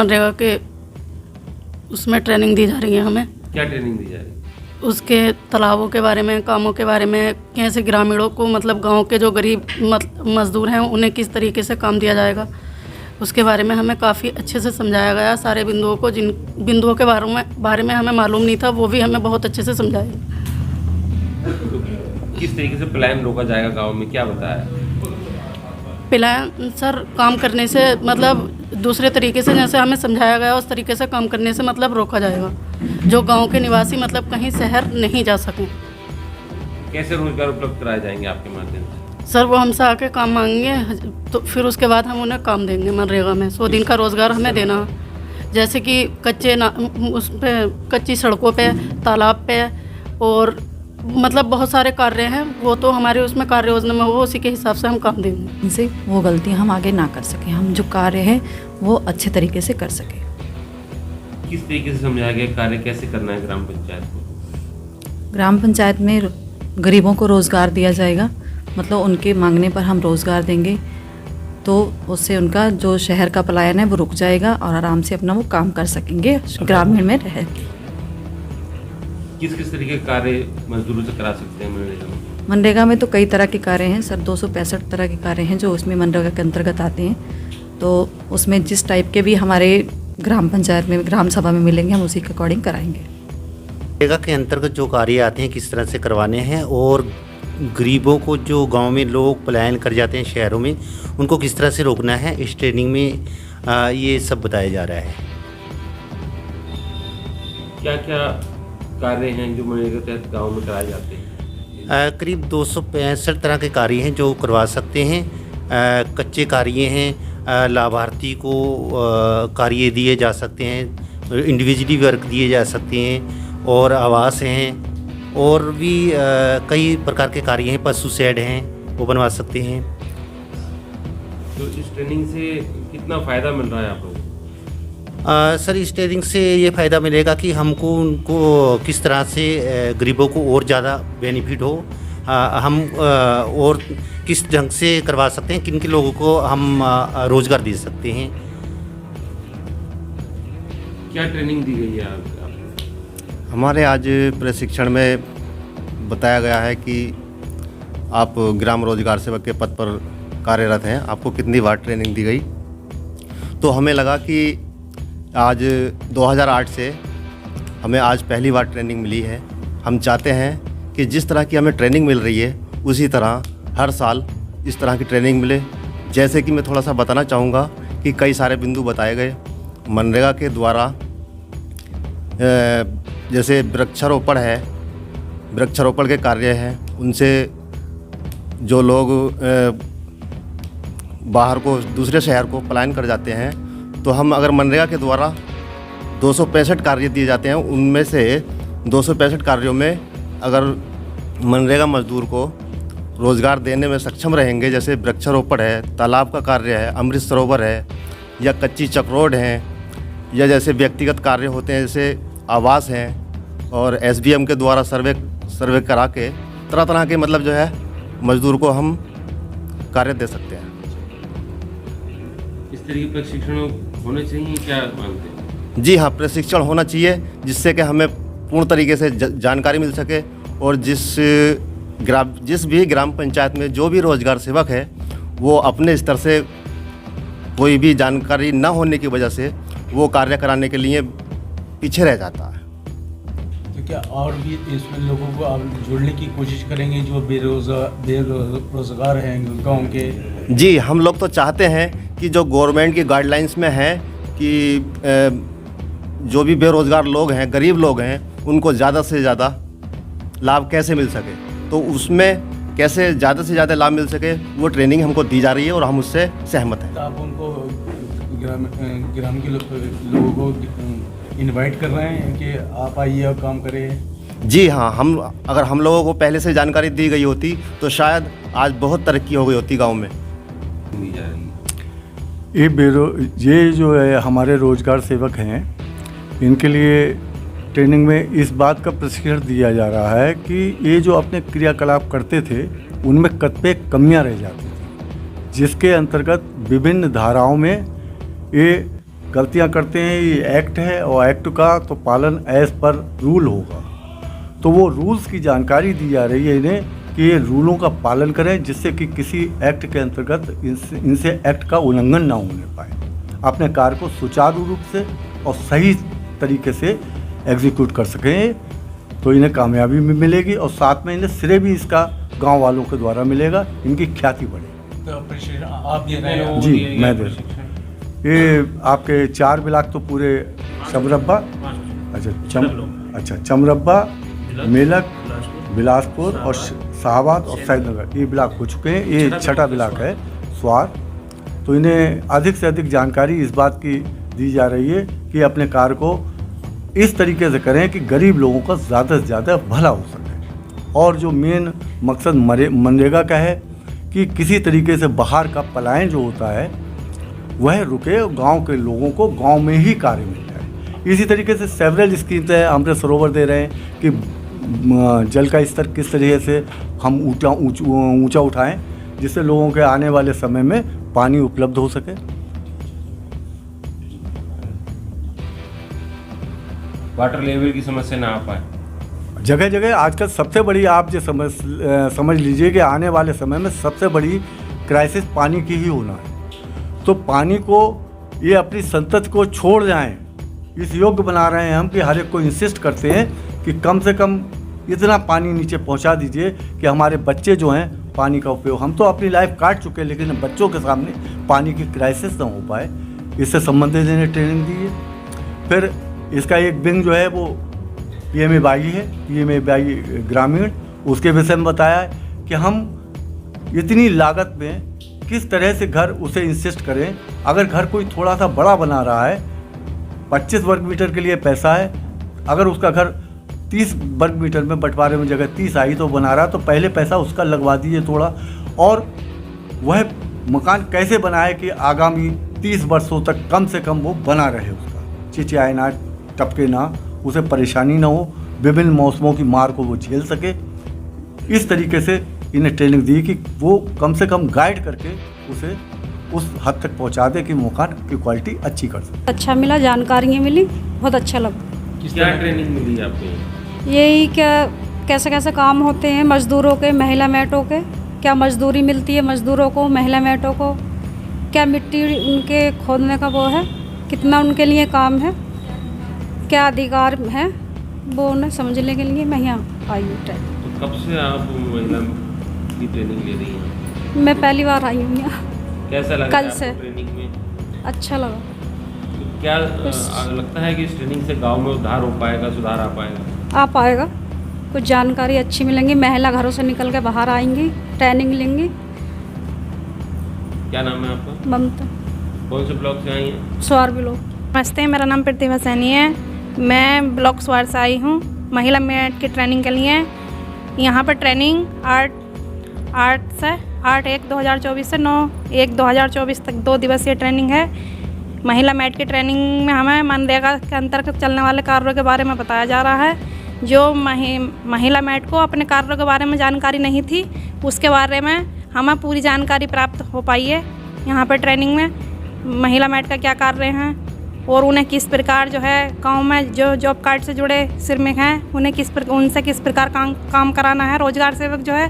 मनरेगा के उसमें ट्रेनिंग दी जा रही है हमें। क्या ट्रेनिंग दी जा रही है? उसके तालाबों के बारे में, कामों के बारे में, कैसे ग्रामीणों को मतलब गांव के जो गरीब मजदूर हैं उन्हें किस तरीके से काम दिया जाएगा, उसके बारे में हमें काफ़ी अच्छे से समझाया गया। सारे बिंदुओं को, जिन बिंदुओं के बारे में हमें मालूम नहीं था, वो भी हमें बहुत अच्छे से समझाया। तो किस तरीके से प्लान रोका जाएगा गाँव में, क्या बताया? प्लान सर काम करने से मतलब दूसरे तरीके से जैसे हमें समझाया गया उस तरीके से काम करने से मतलब रोका जाएगा, जो गांव के निवासी मतलब कहीं शहर नहीं जा सकें। कैसे रोजगार उपलब्ध कराए जाएंगे आपके माध्यम से? सर वो हमसे आके काम मांगेंगे, तो फिर उसके बाद हम उन्हें काम देंगे। मनरेगा में 100 दिन का रोज़गार हमें देना, जैसे कि उस पे कच्ची सड़कों पे, तालाब पे, और मतलब बहुत सारे कार्य हैं, वो तो हमारे उसमें कार्य योजना में वो उसी के हिसाब से हम काम देंगे। इनसे वो गलती हम आगे ना कर सकें, हम जो कार्य है वो अच्छे तरीके से कर सकें। किस तरीके से समझाया गया कार्य कैसे करना है ग्राम पंचायत को? ग्राम पंचायत में गरीबों को रोज़गार दिया जाएगा, मतलब उनके मांगने पर हम रोज़गार देंगे, तो उससे उनका जो शहर का पलायन है वो रुक जाएगा और आराम से अपना वो काम कर सकेंगे ग्रामीण में रह के। किस किस तरीके के कार्य मजदूरों से करा सकते हैं मनरेगा में? मनरेगा में तो कई तरह के कार्य हैं सर, 265 तरह के कार्य हैं जो उसमें मनरेगा के अंतर्गत आते हैं। तो उसमें जिस टाइप के भी हमारे ग्राम पंचायत में, ग्राम सभा में मिलेंगे, हम उसी के अकॉर्डिंग कराएंगे। मनरेगा के अंतर्गत जो कार्य आते हैं किस तरह से करवाने हैं, और गरीबों को जो गांव में लोग पलायन कर जाते हैं शहरों में, उनको किस तरह से रोकना है, इस ट्रेनिंग में ये सब बताया जा रहा है। क्या क्या कार्य हैं जो मनरेगा के तहत गाँव में कराए जाते हैं? करीब 265 तरह के कार्य हैं जो करवा सकते हैं। कच्चे कार्य हैं, लाभार्थी को कार्य दिए जा सकते हैं, इंडिविजुअली वर्क दिए जा सकते हैं, और आवास हैं, और भी कई प्रकार के कार्य हैं। पशु शेड हैं, वो बनवा सकते हैं। तो इस ट्रेनिंग से कितना फ़ायदा मिल रहा है आप लोगों को? सर इस ट्रेनिंग से ये फ़ायदा मिलेगा कि हमको उनको किस तरह से गरीबों को और ज़्यादा बेनिफिट हो, हम और किस ढंग से करवा सकते हैं, किन के लोगों को हम रोज़गार दे सकते हैं। क्या ट्रेनिंग दी गई है आपको? हमारे आज प्रशिक्षण में बताया गया है कि आप ग्राम रोजगार सेवक के पद पर कार्यरत हैं, आपको कितनी बार ट्रेनिंग दी गई। तो हमें लगा कि आज 2008 से हमें आज पहली बार ट्रेनिंग मिली है। हम चाहते हैं कि जिस तरह की हमें ट्रेनिंग मिल रही है उसी तरह हर साल इस तरह की ट्रेनिंग मिले। जैसे कि मैं थोड़ा सा बताना चाहूँगा कि कई सारे बिंदु बताए गए मनरेगा के द्वारा, जैसे वृक्षारोपण है, वृक्षारोपण के कार्य हैं, उनसे जो लोग बाहर को दूसरे शहर को पलायन कर जाते हैं, तो हम अगर मनरेगा के द्वारा 265 कार्य दिए जाते हैं, उनमें से 265 कार्यों में अगर मनरेगा मजदूर को रोज़गार देने में सक्षम रहेंगे, जैसे वृक्षारोपण है, तालाब का कार्य है, अमृत सरोवर है, या कच्ची चक्रोड हैं, या जैसे व्यक्तिगत कार्य होते हैं जैसे आवास हैं, और SBM के द्वारा सर्वे करा के तरह तरह के मतलब जो है मजदूर को हम कार्य दे सकते हैं। इस तरीके प्रशिक्षण होने चाहिए, क्या मानते हैं? जी हाँ, प्रशिक्षण होना चाहिए, जिससे कि हमें पूर्ण तरीके से जानकारी मिल सके, और जिस भी ग्राम पंचायत में जो भी रोजगार सेवक है वो अपने स्तर से कोई भी जानकारी न होने की वजह से वो कार्य कराने के लिए पीछे रह जाता है। तो क्या और भी इसमें लोगों को आप जोड़ने की कोशिश करेंगे जो बेरोजगार हैं गाँव के? जी, हम लोग तो चाहते हैं कि जो गवर्नमेंट की गाइडलाइंस में है कि जो भी बेरोज़गार लोग हैं, गरीब लोग हैं, उनको ज़्यादा से ज़्यादा लाभ कैसे मिल सके, तो उसमें कैसे ज़्यादा से ज़्यादा लाभ मिल सके वो ट्रेनिंग हमको दी जा रही है और हम उससे सहमत हैं। तो आप उनको ग्राम के लोगों को इनवाइट कर रहे हैं कि आप आइए और काम करें? जी हाँ, अगर हम लोगों को पहले से जानकारी दी गई होती तो शायद आज बहुत तरक्की हो गई होती गाँव में। दी जा रही है। ये जो है हमारे रोजगार सेवक हैं, इनके लिए ट्रेनिंग में इस बात का प्रशिक्षण दिया जा रहा है कि ये जो अपने क्रियाकलाप करते थे उनमें कतिपय कमियां रह जाती थी, जिसके अंतर्गत विभिन्न धाराओं में ये गलतियां करते हैं, ये एक्ट है और एक्ट का तो पालन एज पर रूल होगा। तो वो रूल्स की जानकारी दी जा रही है इन्हें कि ये रूलों का पालन करें, जिससे कि किसी एक्ट के अंतर्गत इनसे एक्ट का उल्लंघन ना होने पाए, अपने कार्य को सुचारू रूप से और सही तरीके से एग्जीक्यूट कर सकें। तो इन्हें कामयाबी भी मिलेगी और साथ में इन्हें श्रेय भी इसका गांव वालों के द्वारा मिलेगा, इनकी ख्याति बढ़ेगी। तो प्रशिक्षण आप दे रहे हैं? जी मैं दे रहा हूँ। ये आपके 4 ब्लॉक तो पूरे चमरब्बा, अच्छा चमरब्बा, मेलक, बिलासपुर और शाहबाद और सैदनगर, ये ब्लॉक हो चुके हैं। ये छठा ब्लॉक है स्वार। तो इन्हें अधिक से अधिक जानकारी इस बात की दी जा रही है कि अपने कार्य को इस तरीके से करें कि गरीब लोगों का ज़्यादा से ज़्यादा भला हो सके। और जो मेन मकसद मनरेगा का है कि किसी तरीके से बाहर का पलायन जो होता है वह रुके, गांव के लोगों को गांव में ही कार्य मिल जाए। इसी तरीके से सेवरल स्कीम्स है, अमृत सरोवर दे रहे हैं कि जल का स्तर किस तरीके से हम ऊंचा उठाएं, जिससे लोगों के आने वाले समय में पानी उपलब्ध हो सके। वाटर लेवल की समस्या ना आ पाए जगह जगह आजकल सबसे बड़ी आप जो समझ लीजिए कि आने वाले समय में सबसे बड़ी क्राइसिस पानी की ही होना है। तो पानी को ये अपनी संतति को छोड़ जाएं, इस योग्य बना रहे हैं हम कि हर एक को इंसिस्ट करते हैं कि कम से कम इतना पानी नीचे पहुंचा दीजिए कि हमारे बच्चे जो हैं पानी का उपयोग, हम तो अपनी लाइफ काट चुके हैं लेकिन बच्चों के सामने पानी की क्राइसिस ना हो पाए, इससे संबंधित इन्हें ट्रेनिंग दी है। फिर इसका एक विंग जो है वो PMAY है, PMAY ग्रामीण, उसके विषय में बताया है कि हम इतनी लागत में किस तरह से घर उसे इंसिस्ट करें। अगर घर कोई थोड़ा सा बड़ा बना रहा है, 25 वर्ग मीटर के लिए पैसा है, अगर उसका घर 30 वर्ग मीटर में बंटवारे में जगह 30 आई तो बना रहा, तो पहले पैसा उसका लगवा दीजिए थोड़ा, और वह मकान कैसे बनाए कि आगामी 30 वर्षों तक कम से कम वो बना रहे, उसका चिचियाए ना, टपके ना, उसे परेशानी ना हो, विभिन्न मौसमों की मार को वो झेल सके। इस तरीके से इन्हें ट्रेनिंग दी कि वो कम से कम गाइड करके उसे उस हद तक पहुंचा दे कि मकान की क्वालिटी अच्छी कर सके। अच्छा मिला, जानकारियाँ मिली, बहुत अच्छा लगा। क्या ट्रेनिंग मिली आपको? यही क्या कैसे कैसे काम होते हैं मज़दूरों के, महिला मैटों के, क्या मजदूरी मिलती है मज़दूरों को, महिला मैटों को, क्या मिट्टी उनके खोदने का वो है, कितना उनके लिए काम है, क्या अधिकार है, वो उन्हें समझने के लिए मैं यहाँ आई हूँ। तो कब से आप महिला की ट्रेनिंग ले रही हैं? मैं पहली बार आई हूँ यहाँ। कैसा लगा कल आपको से ट्रेनिंग में? अच्छा लगा। तो क्या लगता है कि इस ट्रेनिंग से गांव में उद्धार हो पाएगा, सुधार आ पाएगा? आ पाएगा, कुछ जानकारी अच्छी मिलेंगी, महिला घरों से निकल के बाहर आएंगी, ट्रेनिंग लेंगी। क्या नाम है आपका? ममता। कौन से ब्लॉक से आई हैं? स्वार ब्लॉक। नमस्ते, मेरा नाम प्रतिभा सैनी है। मैं ब्लॉक स्वार से आई हूँ महिला मैट की ट्रेनिंग के लिए। यहाँ पर ट्रेनिंग 8/1/2024 से 9/1/2024 तक 2 दिवसीय ट्रेनिंग है। महिला मैट की ट्रेनिंग में हमें मनरेगा के अंतर्गत चलने वाले कार्यों के बारे में बताया जा रहा है। जो महिला मैट को अपने कार्यों के बारे में जानकारी नहीं थी, उसके बारे में हमें पूरी जानकारी प्राप्त हो पाई है। यहाँ पर ट्रेनिंग में महिला मैट का क्या कार्य हैं और उन्हें किस प्रकार जो है गांव में जो जॉब कार्ड से जुड़े श्रमिक हैं उन्हें उनसे किस प्रकार काम कराना है। रोजगार सेवक जो है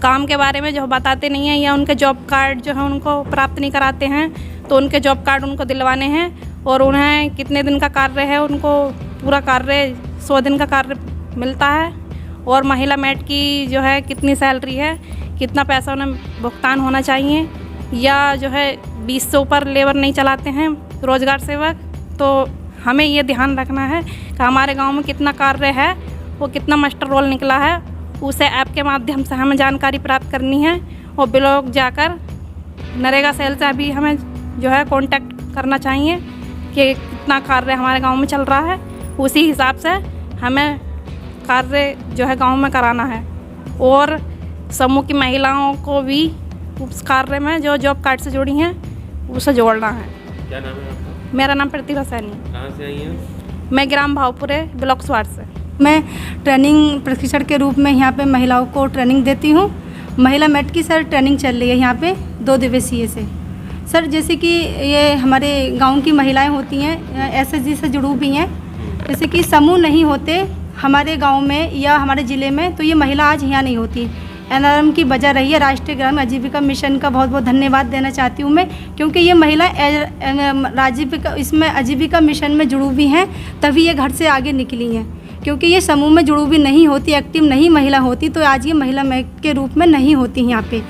काम के बारे में जो बताते नहीं हैं या उनके जॉब कार्ड जो है उनको प्राप्त नहीं कराते हैं, तो उनके जॉब कार्ड उनको दिलवाने हैं और उन्हें कितने दिन का कार्य है, उनको पूरा कार्य 100 दिन का कार्य मिलता है। और महिला मैट की जो है कितनी सैलरी है, कितना पैसा उन्हें भुगतान होना चाहिए, या जो है 20 से ऊपर लेबर नहीं चलाते हैं रोजगार सेवक। तो हमें ये ध्यान रखना है कि हमारे गांव में कितना कार्य है, वो कितना मास्टर रोल निकला है, उसे ऐप के माध्यम से हमें जानकारी प्राप्त करनी है। और ब्लॉक जाकर नरेगा सेल से अभी हमें जो है कांटेक्ट करना चाहिए कि कितना कार्य हमारे गांव में चल रहा है, उसी हिसाब से हमें कार्य जो है गांव में कराना है। और समूह की महिलाओं को भी उस कार्य में जो जॉब कार्ड से जुड़ी हैं उसे जोड़ना है। क्या नाम है आपका? मेरा नाम प्रतिभा सैनी। कहाँ से आई हैं? मैं ग्राम भावपुरे ब्लॉक स्वार से। मैं ट्रेनिंग प्रशिक्षण के रूप में यहाँ पे महिलाओं को ट्रेनिंग देती हूँ। महिला मैट की सर ट्रेनिंग चल रही है यहाँ पे 2 दिवसीय से। सर जैसे कि ये हमारे गांव की महिलाएं होती हैं एसएचजी से जुड़ी भी हैं, जैसे कि समूह नहीं होते हमारे गांव में या हमारे ज़िले में, तो ये महिला आज यहाँ नहीं होती। एनआरएम की वजह रही है, राष्ट्रीय ग्रामीण आजीविका मिशन का बहुत बहुत धन्यवाद देना चाहती हूँ मैं, क्योंकि ये महिला इसमें आजीविका मिशन में जुड़ी हुई हैं, तभी ये घर से आगे निकली हैं। क्योंकि ये समूह में जुड़ी हुई नहीं होती, एक्टिव नहीं महिला होती, तो आज ये महिला मैट के रूप में नहीं होती यहाँ पे।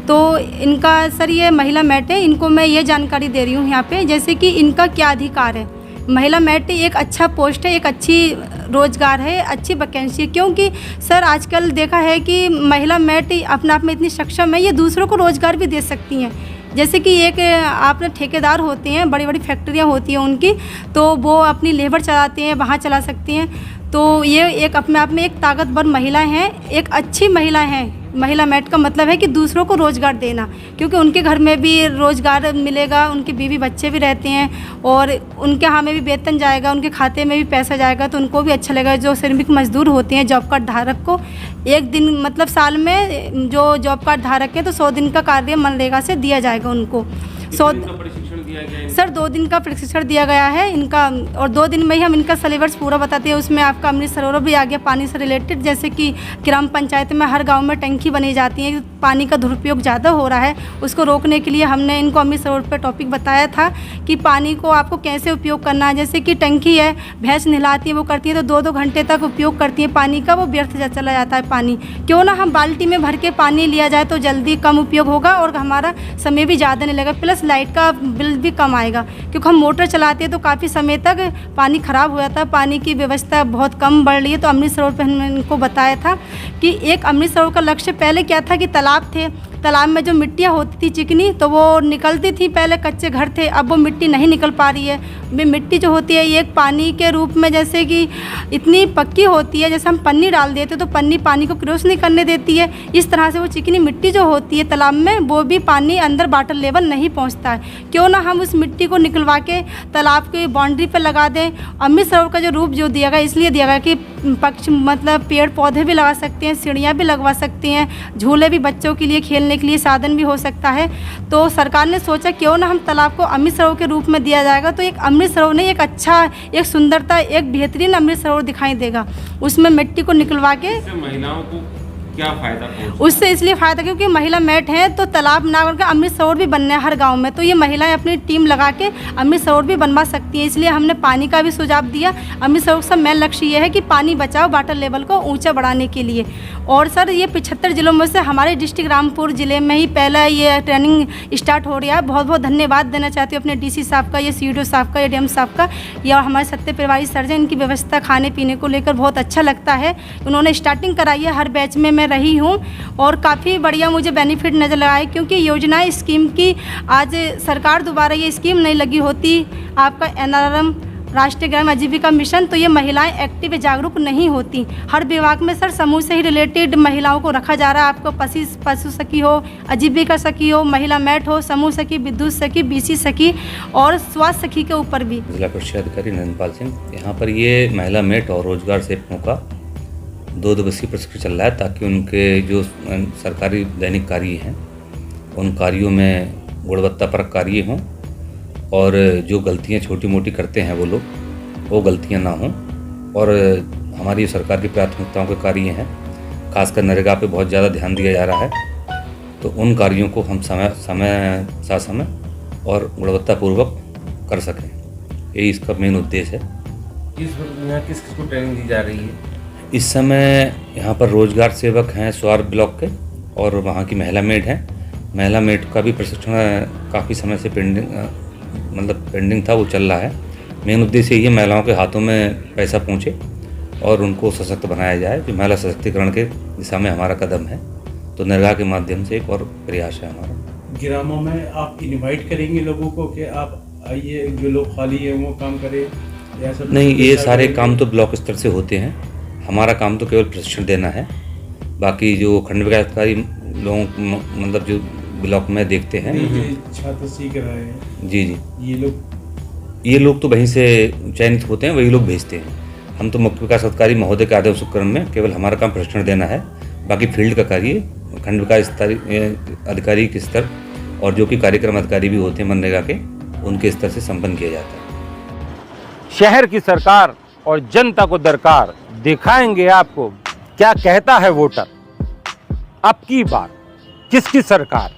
तो इनका सर ये महिला मैट है, इनको मैं ये जानकारी दे रही हूँ यहाँ पे, जैसे कि इनका क्या अधिकार है। महिला मैट एक अच्छा पोस्ट है, एक अच्छी रोज़गार है, अच्छी वैकेंसी है, क्योंकि सर आजकल देखा है कि महिला मैट अपने आप में इतनी सक्षम है, ये दूसरों को रोज़गार भी दे सकती हैं। जैसे कि एक आपने ठेकेदार होते हैं, बड़ी बड़ी फैक्ट्रियाँ होती हैं उनकी, तो वो अपनी लेबर चलाते हैं, वहाँ चला सकती हैं। तो ये एक अपने आप में एक ताकतवर महिला हैं, एक अच्छी महिला हैं। महिला मैट का मतलब है कि दूसरों को रोज़गार देना, क्योंकि उनके घर में भी रोज़गार मिलेगा, उनके बीवी बच्चे भी रहते हैं और उनके यहाँ में भी वेतन जाएगा, उनके खाते में भी पैसा जाएगा, तो उनको भी अच्छा लगेगा। जो श्रमिक मजदूर होते हैं, जॉब कार्ड धारक को एक दिन मतलब साल में जो जॉब कार्ड धारक हैं तो 100 दिन का कार्य मनरेगा से दिया जाएगा उनको। 100 प्रशिक्षण दिया गया है सर 2 दिन का प्रशिक्षण दिया गया है इनका, और 2 दिन में ही हम इनका सिलेबस पूरा बताते हैं। उसमें आपका अमृत सरोवर भी आ गया पानी से रिलेटेड, जैसे कि ग्राम पंचायत में हर गांव में टंकी बनी जाती है, पानी का दुरुपयोग ज़्यादा हो रहा है, उसको रोकने के लिए हमने इनको अमृत सरोवर पर टॉपिक बताया था कि पानी को आपको कैसे उपयोग करना है। जैसे कि टंकी है, भैंस नहलाती है, वो करती है तो 2-2 घंटे तक उपयोग करती है पानी का, वो व्यर्थ चला जाता है पानी। क्यों ना हम बाल्टी में भर के पानी लिया जाए तो जल्दी कम उपयोग होगा और हमारा समय भी ज़्यादा नहीं लगेगा, प्लस लाइट का बिल भी कम आएगा, क्योंकि हम मोटर चलाते हैं तो काफ़ी समय तक पानी ख़राब हो जाता है, पानी की व्यवस्था बहुत कम बढ़ रही है। तो अमृत सरोवर पर हमने इनको बताया था कि एक अमृत सरोवर का लक्ष्य पहले क्या था कि तालाब थे, तालाब में जो मिट्टियाँ होती थी चिकनी तो वो निकलती थी, पहले कच्चे घर थे, अब वो मिट्टी नहीं निकल पा रही है। वे मिट्टी जो होती है ये एक पानी के रूप में जैसे कि इतनी पक्की होती है, जैसे हम पन्नी डाल देते तो पन्नी पानी को क्रॉस नहीं करने देती है, इस तरह से वो चिकनी मिट्टी जो होती है तालाब में वो भी पानी अंदर वाटर लेवल नहीं पहुंचता है। क्यों ना हम उस मिट्टी को निकलवा के तालाब की बाउंड्री पर लगा दें। अमृत सरोवर का जो रूप जो दिया गया इसलिए दिया गया कि पक्षी मतलब पेड़ पौधे भी लगा सकते हैं, सीढ़ियाँ भी लगवा सकते हैं, झूले भी बच्चों के लिए खेलने के लिए साधन भी हो सकता है। तो सरकार ने सोचा क्यों ना हम तालाब को अमृत सरोवर के रूप में दिया जाएगा, तो एक अमृत सरोवर नहीं, एक अच्छा, एक सुंदरता, एक बेहतरीन अमृत सरोवर दिखाई देगा। उसमें मिट्टी को निकलवा के महिलाओं को क्या फायदा पहुंचा? उससे इसलिए फ़ायदा क्योंकि महिला मैट है तो तालाब ना बनकर अमृत सरोवर भी बनना है हर गांव में, तो ये महिलाएं अपनी टीम लगा के अमृत सरोवर भी बनवा सकती हैं। इसलिए हमने पानी का भी सुझाव दिया। अमृत सरोवर का मेन लक्ष्य ये है कि पानी बचाओ, वाटर लेवल को ऊंचा बढ़ाने के लिए। और सर ये 75 जिलों में से हमारे डिस्ट्रिक्ट रामपुर ज़िले में ही पहला ये ट्रेनिंग स्टार्ट हो रहा है। बहुत बहुत धन्यवाद देना चाहती हूँ अपने DC साहब का, ये CDO साहब का, ये DM साहब का, या हमारे सत्य परिवारी सर्जन, इनकी व्यवस्था खाने पीने को लेकर बहुत अच्छा लगता है। उन्होंने स्टार्टिंग कराई है, हर बैच में मैं रही हूँ और काफ़ी बढ़िया मुझे बेनिफिट नज़र आए, क्योंकि योजनाएं स्कीम की आज सरकार दोबारा ये स्कीम नहीं लगी होती आपका NRM राष्ट्रीय ग्रामीण आजीविका मिशन, तो ये महिलाएं एक्टिव जागरूक नहीं होती। हर विभाग में सर समूह से ही रिलेटेड महिलाओं को रखा जा रहा है। आपको पशु सखी हो, आजीविका सखी हो, महिला मैट हो, समूह सखी, विद्युत सखी, BC सखी और स्वास्थ्य सखी के ऊपर भी। जिला परिषद अधिकारी नंदपाल सिंह, यहाँ पर ये महिला मैट और रोजगार सेवकों का 2 दिवसीय प्रशिक्षण चल रहा है, ताकि उनके जो सरकारी दैनिक कार्य हैं उन कार्यों में गुणवत्तापरक कार्य हों और जो गलतियां छोटी मोटी करते हैं वो लोग, वो गलतियां ना हों। और हमारी सरकार की प्राथमिकताओं के कार्य हैं, खासकर नरेगा पे बहुत ज़्यादा ध्यान दिया जा रहा है, तो उन कार्यों को हम समय और गुणवत्तापूर्वक कर सकें, यही इसका मेन उद्देश्य है। किस को ट्रेनिंग दी जा रही है? इस समय यहाँ पर रोजगार सेवक हैं स्वार ब्लॉक के, और वहाँ की महिला मेट हैं। महिला मेट का भी प्रशिक्षण काफ़ी समय से पेंडिंग था, वो चल रहा है। मेन उद्देश्य यही है महिलाओं के हाथों में पैसा पहुँचे और उनको सशक्त बनाया जाए, जो महिला सशक्तिकरण के दिशा में हमारा कदम है। तो नरेगा के माध्यम से एक और प्रयास है हमारा। ग्रामों में आप इनवाइट करेंगे लोगों को कि आप आइए, जो लोग खाली है वो काम करें? नहीं, ये सारे काम तो ब्लॉक स्तर से होते हैं, हमारा काम तो केवल प्रशिक्षण देना है। बाकी जो खंड विकास अधिकारी लोगों मतलब जो ब्लॉक में देखते हैं, छात्र सीख रहे हैं जी, ये लोग तो वहीं से चयनित होते हैं, वही लोग भेजते हैं। हम तो मुख्य विकास अधिकारी महोदय के आदेश उपक्रम में केवल हमारा काम प्रशिक्षण देना है। बाकी फील्ड का कार्य खंड विकास अधिकारी के स्तर और जो कि कार्यक्रम अधिकारी भी होते हैं मनरेगा के, उनके स्तर से संपन्न किया जाता है। शहर की सरकार और जनता को दरकार दिखाएंगे आपको क्या कहता है वोटर। अब की बार किसकी सरकार।